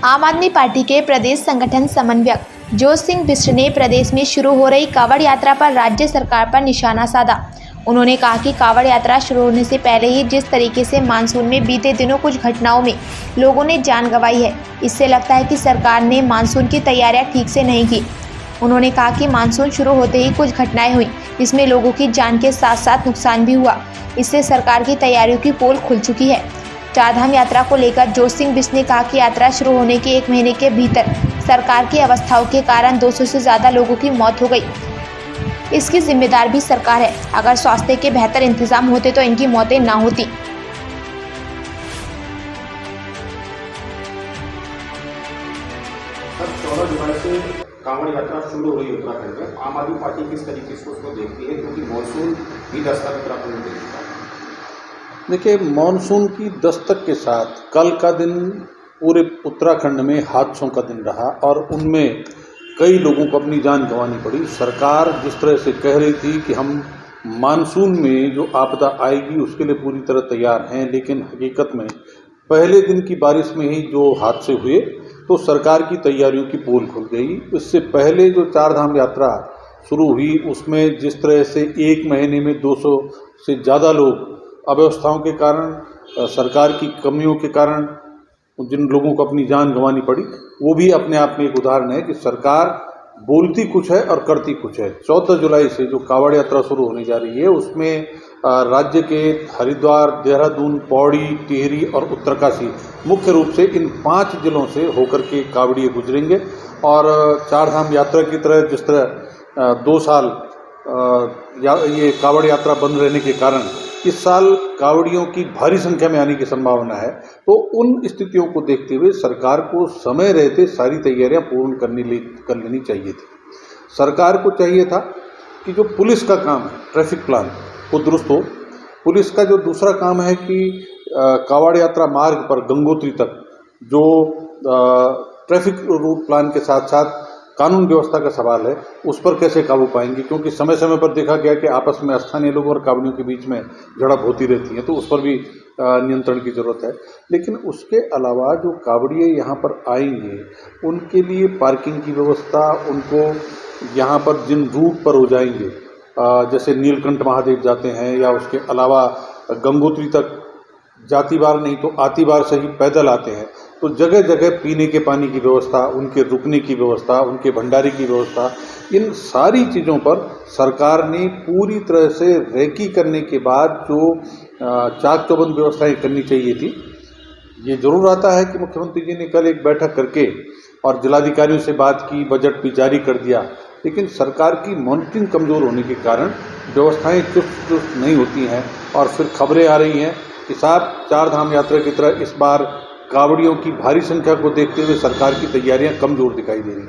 आम आदमी पार्टी के प्रदेश संगठन समन्वयक जोश सिंह बिष्ट ने प्रदेश में शुरू हो रही कांवड़ यात्रा पर राज्य सरकार पर निशाना साधा। उन्होंने कहा कि कांवड़ यात्रा शुरू होने से पहले ही जिस तरीके से मानसून में बीते दिनों कुछ घटनाओं में लोगों ने जान गंवाई है, इससे लगता है कि सरकार ने मानसून की तैयारियां ठीक से नहीं की। उन्होंने कहा कि मानसून शुरू होते ही कुछ घटनाएं हुई, इसमें लोगों की जान के साथ साथ नुकसान भी हुआ। इससे सरकार की तैयारियों की पोल खुल चुकी है। चारधाम यात्रा को लेकर जोश सिंह बिष्ट ने कहा कि यात्रा शुरू होने के 1 महीने के भीतर सरकार की अवस्थाओं के कारण 200 से ज़्यादा लोगों की मौत हो गई। इसकी जिम्मेदार भी सरकार है। अगर स्वास्थ्य के बेहतर इंतजाम होते तो इनकी मौतें ना होती। 14 जुलाई से कांवड़ यात्रा शुरू हो रही है उत्तराखंड में। आम आदमी पार्टी किस तरीके से उसको देखती है, क्योंकि मानसून भी दस्तक उत्तराखंड में देखता है। देखिए, मानसून की दस्तक के साथ कल का दिन पूरे उत्तराखंड में हादसों का दिन रहा और उनमें कई लोगों को अपनी जान गंवानी पड़ी। सरकार जिस तरह से कह रही थी कि हम मानसून में जो आपदा आएगी उसके लिए पूरी तरह तैयार हैं, लेकिन हकीकत में पहले दिन की बारिश में ही जो हादसे हुए तो सरकार की तैयारियों की पोल खुल गई। इससे पहले जो चारधाम यात्रा शुरू हुई उसमें जिस तरह से 1 महीने में 200 से ज़्यादा लोग अव्यवस्थाओं के कारण, सरकार की कमियों के कारण जिन लोगों को अपनी जान गंवानी पड़ी, वो भी अपने आप में एक उदाहरण है कि सरकार बोलती कुछ है और करती कुछ है। 14 जुलाई से जो कांवड़ यात्रा शुरू होने जा रही है उसमें राज्य के हरिद्वार, देहरादून, पौड़ी, टिहरी और उत्तरकाशी मुख्य रूप से इन 5 जिलों से होकर के कांवड़िए गुजरेंगे। और चारधाम यात्रा की तरह जिस तरह 2 साल ये कांवड़ यात्रा बंद रहने के कारण इस साल कांवड़ियों की भारी संख्या में आने की संभावना है, तो उन स्थितियों को देखते हुए सरकार को समय रहते सारी तैयारियां पूर्ण कर लेनी चाहिए थी। सरकार को चाहिए था कि जो पुलिस का काम है, ट्रैफिक प्लान वो दुरुस्त हो। पुलिस का जो दूसरा काम है कि कांवड़ यात्रा मार्ग पर गंगोत्री तक जो ट्रैफिक रूट प्लान के साथ साथ कानून व्यवस्था का सवाल है, उस पर कैसे काबू पाएंगे, क्योंकि समय समय पर देखा गया कि आपस में स्थानीय लोगों और कांवड़ियों के बीच में झड़प होती रहती है, तो उस पर भी नियंत्रण की जरूरत है। लेकिन उसके अलावा जो कांवड़िए यहाँ पर आएंगे उनके लिए पार्किंग की व्यवस्था, उनको यहाँ पर जिन रूट पर हो जाएंगे, जैसे नीलकंठ महादेव जाते हैं या उसके अलावा गंगोत्री तक जाती बार नहीं तो आती बार से ही पैदल आते हैं, तो जगह जगह पीने के पानी की व्यवस्था, उनके रुकने की व्यवस्था, उनके भंडारे की व्यवस्था, इन सारी चीज़ों पर सरकार ने पूरी तरह से रेकी करने के बाद जो चाक चौबंद व्यवस्थाएं करनी चाहिए थी। ये जरूर आता है कि मुख्यमंत्री जी ने कल एक बैठक करके और जिलाधिकारियों से बात की, बजट भी जारी कर दिया, लेकिन सरकार की मॉनिटरिंग कमज़ोर होने के कारण व्यवस्थाएं चुस्त नहीं होती हैं और फिर खबरें आ रही हैं कि साहब चारधाम यात्रा की तरह इस बार कांवड़ियों की भारी संख्या को देखते हुए सरकार की तैयारियां कमजोर दिखाई दे रही हैं।